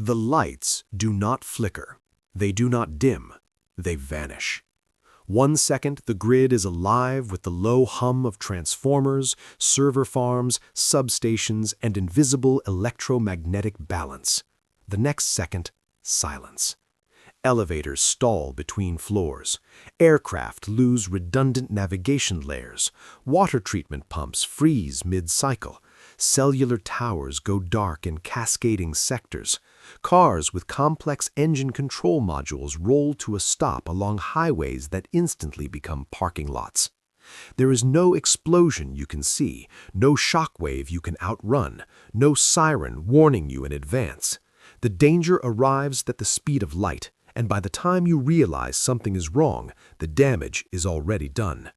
The lights do not flicker. They do not dim. They vanish. 1 second, the grid is alive with the low hum of transformers, server farms, substations, and invisible electromagnetic balance. The next second, silence. Elevators stall between floors. Aircraft lose redundant navigation layers. Water treatment pumps freeze mid-cycle. Cellular towers go dark in cascading sectors. Cars with complex engine control modules roll to a stop along highways that instantly become parking lots. There is no explosion you can see, no shockwave you can outrun, no siren warning you in advance. The danger arrives at the speed of light, and by the time you realize something is wrong, the damage is already done.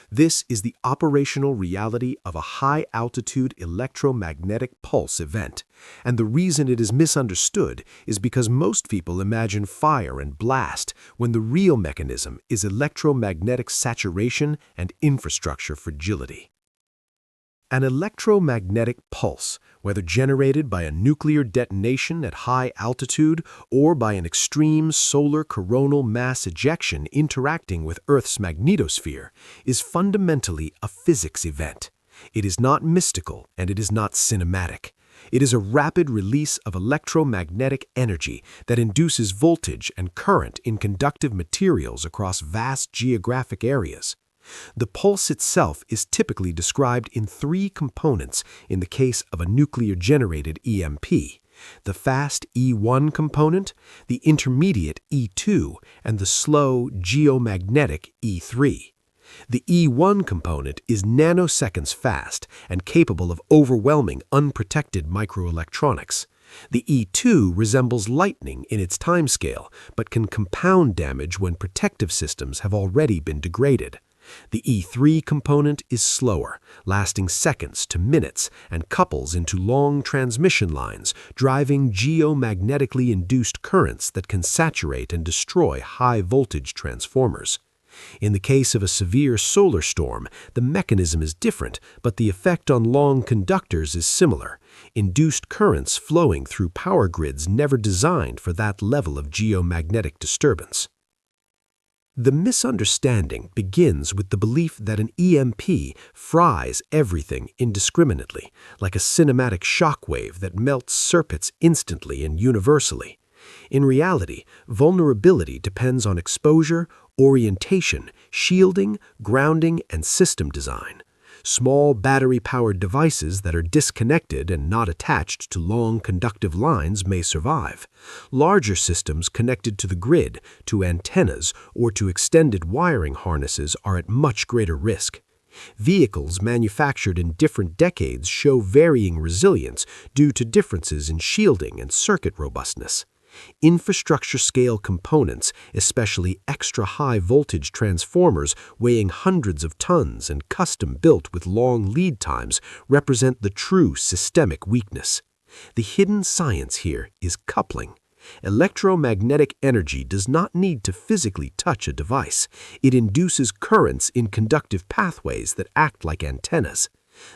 This is the operational reality of a high-altitude electromagnetic pulse event, and the reason it is misunderstood is because most people imagine fire and blast when the real mechanism is electromagnetic saturation and infrastructure fragility. An electromagnetic pulse, whether generated by a nuclear detonation at high altitude or by an extreme solar coronal mass ejection interacting with Earth's magnetosphere, is fundamentally a physics event. It is not mystical and it is not cinematic. It is a rapid release of electromagnetic energy that induces voltage and current in conductive materials across vast geographic areas. The pulse itself is typically described in 3 components in the case of a nuclear-generated EMP: the fast E1 component, the intermediate E2, and the slow geomagnetic E3. The E1 component is nanoseconds fast and capable of overwhelming unprotected microelectronics. The E2 resembles lightning in its timescale, but can compound damage when protective systems have already been degraded. The E3 component is slower, lasting seconds to minutes, and couples into long transmission lines, driving geomagnetically induced currents that can saturate and destroy high-voltage transformers. In the case of a severe solar storm, the mechanism is different, but the effect on long conductors is similar: induced currents flowing through power grids never designed for that level of geomagnetic disturbance. The misunderstanding begins with the belief that an EMP fries everything indiscriminately, like a cinematic shockwave that melts circuits instantly and universally. In reality, vulnerability depends on exposure, orientation, shielding, grounding, and system design. Small battery-powered devices that are disconnected and not attached to long conductive lines may survive. Larger systems connected to the grid, to antennas, or to extended wiring harnesses are at much greater risk. Vehicles manufactured in different decades show varying resilience due to differences in shielding and circuit robustness. Infrastructure-scale components, especially extra-high-voltage transformers weighing hundreds of tons and custom-built with long lead times, represent the true systemic weakness. The hidden science here is coupling. Electromagnetic energy does not need to physically touch a device. It induces currents in conductive pathways that act like antennas.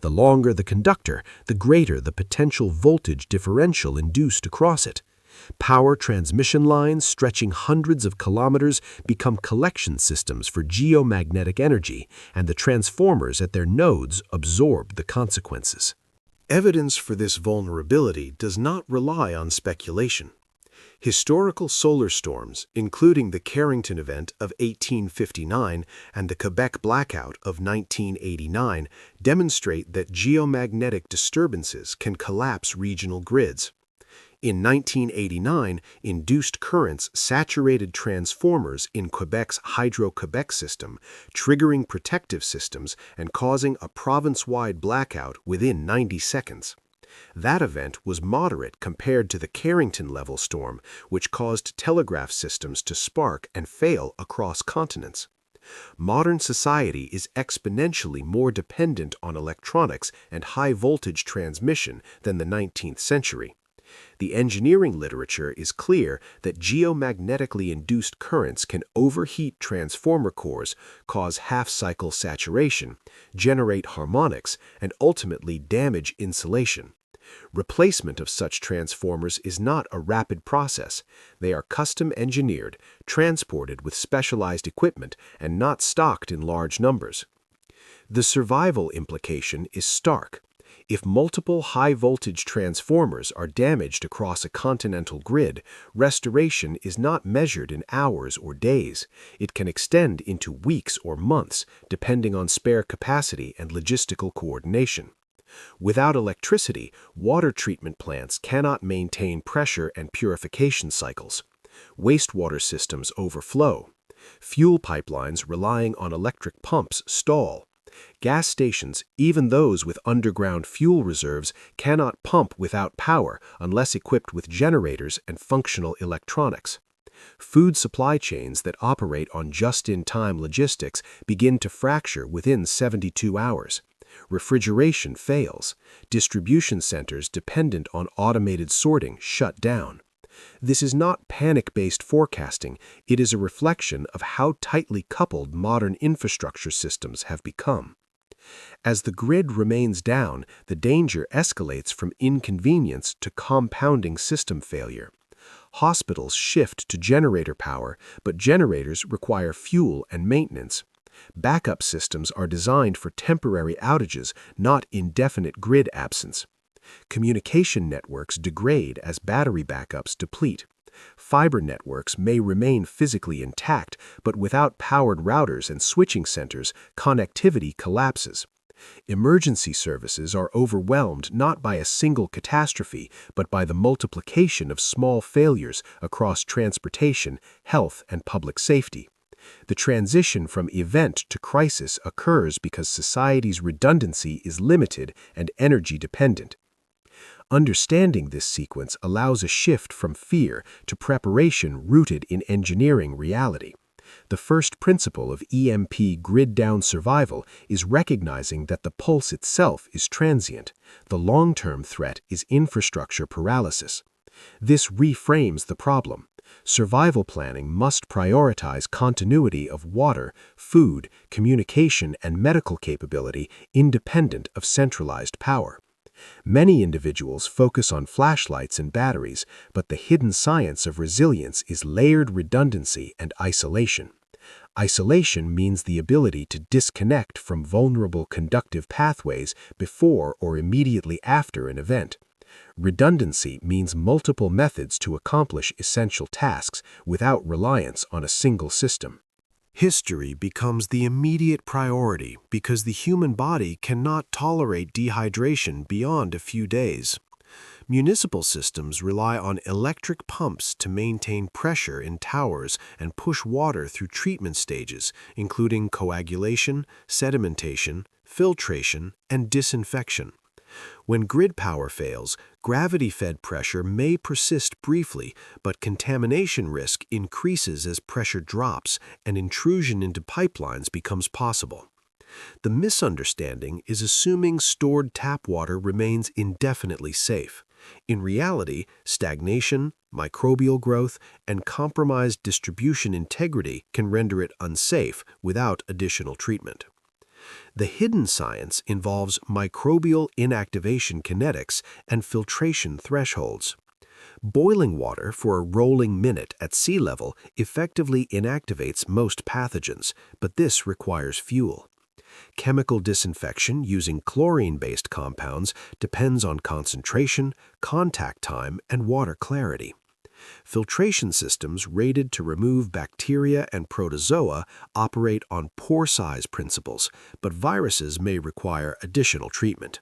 The longer the conductor, the greater the potential voltage differential induced across it. Power transmission lines stretching hundreds of kilometers become collection systems for geomagnetic energy, and the transformers at their nodes absorb the consequences. Evidence for this vulnerability does not rely on speculation. Historical solar storms, including the Carrington event of 1859 and the Quebec Blackout of 1989, demonstrate that geomagnetic disturbances can collapse regional grids. In 1989, induced currents saturated transformers in Quebec's Hydro-Quebec system, triggering protective systems and causing a province-wide blackout within 90 seconds. That event was moderate compared to the Carrington-level storm, which caused telegraph systems to spark and fail across continents. Modern society is exponentially more dependent on electronics and high-voltage transmission than the 19th century. The engineering literature is clear that geomagnetically induced currents can overheat transformer cores, cause half-cycle saturation, generate harmonics, and ultimately damage insulation. Replacement of such transformers is not a rapid process. They are custom engineered, transported with specialized equipment, and not stocked in large numbers. The survival implication is stark. If multiple high-voltage transformers are damaged across a continental grid, restoration is not measured in hours or days. It can extend into weeks or months, depending on spare capacity and logistical coordination. Without electricity, water treatment plants cannot maintain pressure and purification cycles. Wastewater systems overflow. Fuel pipelines relying on electric pumps stall. Gas stations, even those with underground fuel reserves, cannot pump without power unless equipped with generators and functional electronics. Food supply chains that operate on just-in-time logistics begin to fracture within 72 hours. Refrigeration fails. Distribution centers dependent on automated sorting shut down. This is not panic-based forecasting, it is a reflection of how tightly coupled modern infrastructure systems have become. As the grid remains down, the danger escalates from inconvenience to compounding system failure. Hospitals shift to generator power, but generators require fuel and maintenance. Backup systems are designed for temporary outages, not indefinite grid absence. Communication networks degrade as battery backups deplete. Fiber networks may remain physically intact, but without powered routers and switching centers, connectivity collapses. Emergency services are overwhelmed not by a single catastrophe, but by the multiplication of small failures across transportation, health, and public safety. The transition from event to crisis occurs because society's redundancy is limited and energy dependent. Understanding this sequence allows a shift from fear to preparation rooted in engineering reality. The first principle of EMP grid-down survival is recognizing that the pulse itself is transient. The long-term threat is infrastructure paralysis. This reframes the problem. Survival planning must prioritize continuity of water, food, communication, and medical capability independent of centralized power. Many individuals focus on flashlights and batteries, but the hidden science of resilience is layered redundancy and isolation. Isolation means the ability to disconnect from vulnerable conductive pathways before or immediately after an event. Redundancy means multiple methods to accomplish essential tasks without reliance on a single system. History becomes the immediate priority because the human body cannot tolerate dehydration beyond a few days. Municipal systems rely on electric pumps to maintain pressure in towers and push water through treatment stages, including coagulation, sedimentation, filtration, and disinfection. When grid power fails, gravity-fed pressure may persist briefly, but contamination risk increases as pressure drops and intrusion into pipelines becomes possible. The misunderstanding is assuming stored tap water remains indefinitely safe. In reality, stagnation, microbial growth, and compromised distribution integrity can render it unsafe without additional treatment. The hidden science involves microbial inactivation kinetics and filtration thresholds. Boiling water for a rolling minute at sea level effectively inactivates most pathogens, but this requires fuel. Chemical disinfection using chlorine-based compounds depends on concentration, contact time, and water clarity. Filtration systems rated to remove bacteria and protozoa operate on pore size principles, but viruses may require additional treatment.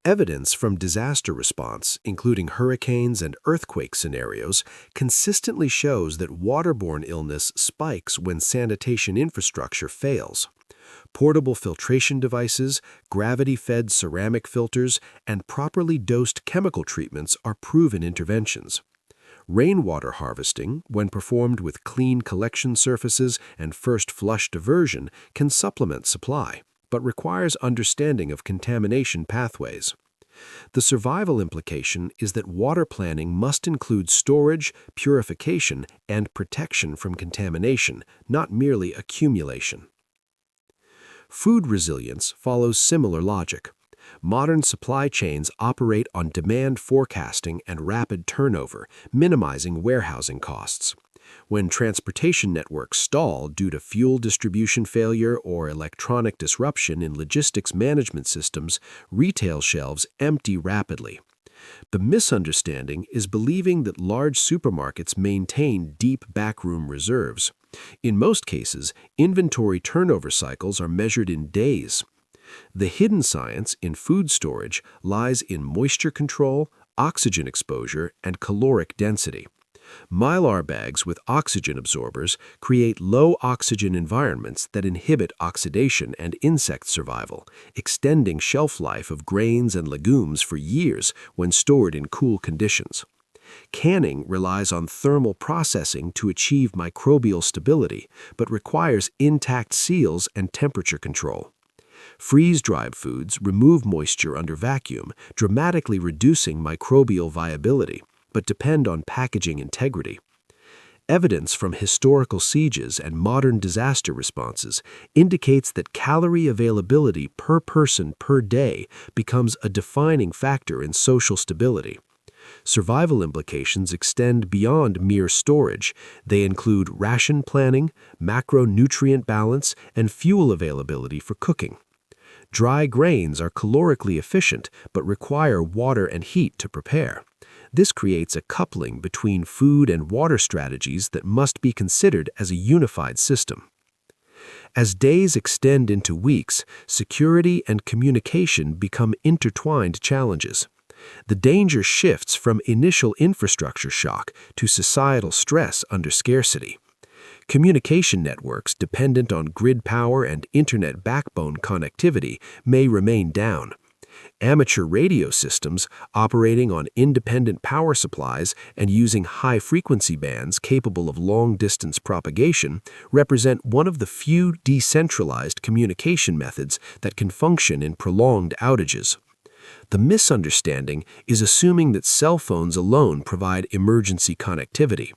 Evidence from disaster response, including hurricanes and earthquake scenarios, consistently shows that waterborne illness spikes when sanitation infrastructure fails. Portable filtration devices, gravity-fed ceramic filters, and properly dosed chemical treatments are proven interventions. Rainwater harvesting, when performed with clean collection surfaces and first flush diversion, can supplement supply, but requires understanding of contamination pathways. The survival implication is that water planning must include storage, purification, and protection from contamination, not merely accumulation. Food resilience follows similar logic. Modern supply chains operate on demand forecasting and rapid turnover, minimizing warehousing costs. When transportation networks stall due to fuel distribution failure or electronic disruption in logistics management systems, retail shelves empty rapidly. The misunderstanding is believing that large supermarkets maintain deep backroom reserves. In most cases, inventory turnover cycles are measured in days. The hidden science in food storage lies in moisture control, oxygen exposure, and caloric density. Mylar bags with oxygen absorbers create low-oxygen environments that inhibit oxidation and insect survival, extending shelf life of grains and legumes for years when stored in cool conditions. Canning relies on thermal processing to achieve microbial stability, but requires intact seals and temperature control. Freeze-dried foods remove moisture under vacuum, dramatically reducing microbial viability, but depend on packaging integrity. Evidence from historical sieges and modern disaster responses indicates that calorie availability per person per day becomes a defining factor in social stability. Survival implications extend beyond mere storage. They include ration planning, macronutrient balance, and fuel availability for cooking. Dry grains are calorically efficient but require water and heat to prepare. This creates a coupling between food and water strategies that must be considered as a unified system. As days extend into weeks, security and communication become intertwined challenges. The danger shifts from initial infrastructure shock to societal stress under scarcity. Communication networks dependent on grid power and internet backbone connectivity may remain down. Amateur radio systems operating on independent power supplies and using high-frequency bands capable of long-distance propagation represent one of the few decentralized communication methods that can function in prolonged outages. The misunderstanding is assuming that cell phones alone provide emergency connectivity.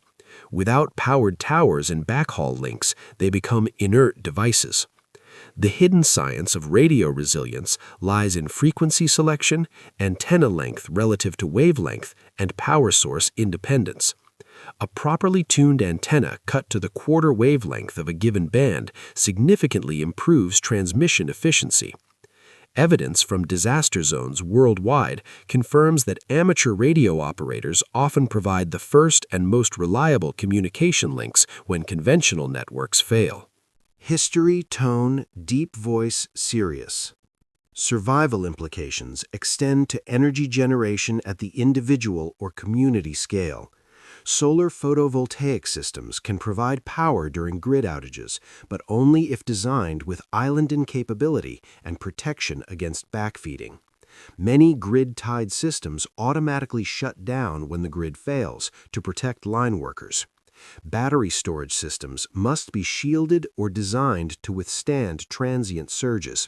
Without powered towers and backhaul links, they become inert devices. The hidden science of radio resilience lies in frequency selection, antenna length relative to wavelength, and power source independence. A properly tuned antenna cut to the quarter wavelength of a given band significantly improves transmission efficiency. Evidence from disaster zones worldwide confirms that amateur radio operators often provide the first and most reliable communication links when conventional networks fail. History, tone, deep voice, serious. Survival implications extend to energy generation at the individual or community scale. Solar photovoltaic systems can provide power during grid outages, but only if designed with islanding capability and protection against backfeeding. Many grid-tied systems automatically shut down when the grid fails to protect line workers. Battery storage systems must be shielded or designed to withstand transient surges.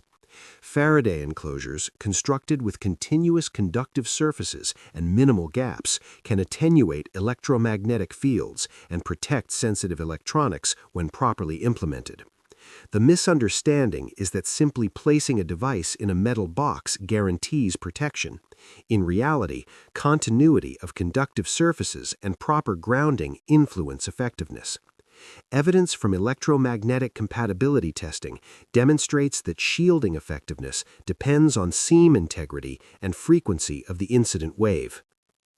Faraday enclosures, constructed with continuous conductive surfaces and minimal gaps, can attenuate electromagnetic fields and protect sensitive electronics when properly implemented. The misunderstanding is that simply placing a device in a metal box guarantees protection. In reality, continuity of conductive surfaces and proper grounding influence effectiveness. Evidence from electromagnetic compatibility testing demonstrates that shielding effectiveness depends on seam integrity and frequency of the incident wave.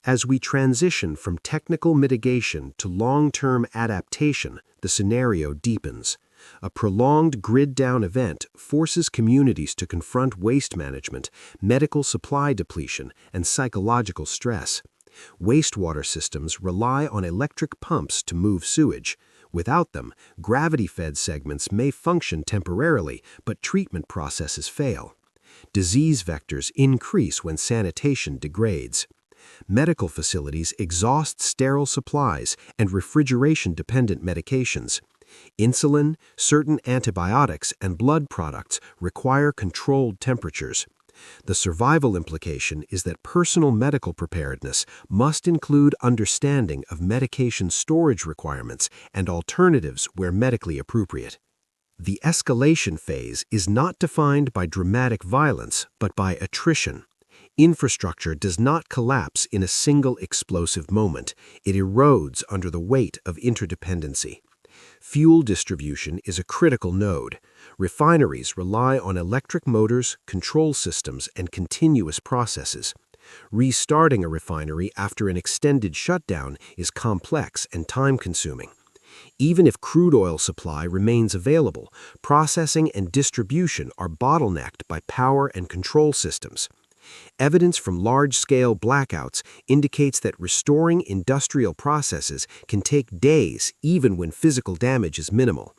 As we transition from technical mitigation to long-term adaptation, the scenario deepens. A prolonged grid-down event forces communities to confront waste management, medical supply depletion, and psychological stress. Wastewater systems rely on electric pumps to move sewage. Without them, gravity-fed segments may function temporarily, but treatment processes fail. Disease vectors increase when sanitation degrades. Medical facilities exhaust sterile supplies and refrigeration-dependent medications. Insulin, certain antibiotics, and blood products require controlled temperatures. The survival implication is that personal medical preparedness must include understanding of medication storage requirements and alternatives where medically appropriate. The escalation phase is not defined by dramatic violence, but by attrition. Infrastructure does not collapse in a single explosive moment. It erodes under the weight of interdependency. Fuel distribution is a critical node. Refineries rely on electric motors, control systems, and continuous processes. Restarting a refinery after an extended shutdown is complex and time-consuming. Even if crude oil supply remains available, processing and distribution are bottlenecked by power and control systems. Evidence from large-scale blackouts indicates that restoring industrial processes can take days even when physical damage is minimal.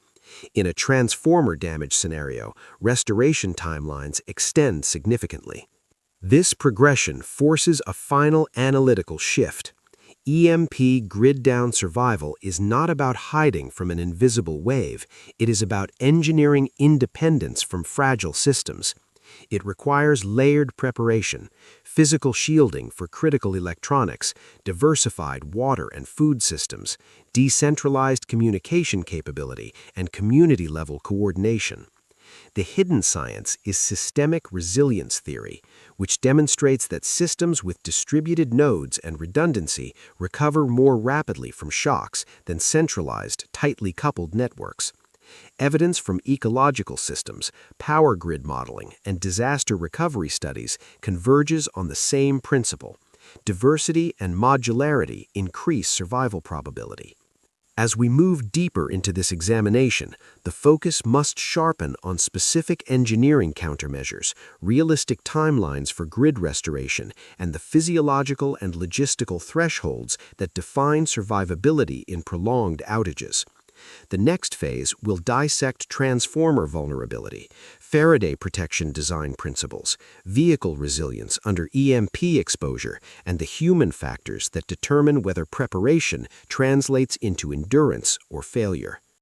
In a transformer damage scenario, restoration timelines extend significantly. This progression forces a final analytical shift. EMP grid-down survival is not about hiding from an invisible wave, it is about engineering independence from fragile systems. It requires layered preparation, physical shielding for critical electronics, diversified water and food systems, decentralized communication capability, and community-level coordination. The hidden science is systemic resilience theory, which demonstrates that systems with distributed nodes and redundancy recover more rapidly from shocks than centralized, tightly coupled networks. Evidence from ecological systems, power grid modeling, and disaster recovery studies converges on the same principle. Diversity and modularity increase survival probability. As we move deeper into this examination, the focus must sharpen on specific engineering countermeasures, realistic timelines for grid restoration, and the physiological and logistical thresholds that define survivability in prolonged outages. The next phase will dissect transformer vulnerability, Faraday protection design principles, vehicle resilience under EMP exposure, and the human factors that determine whether preparation translates into endurance or failure.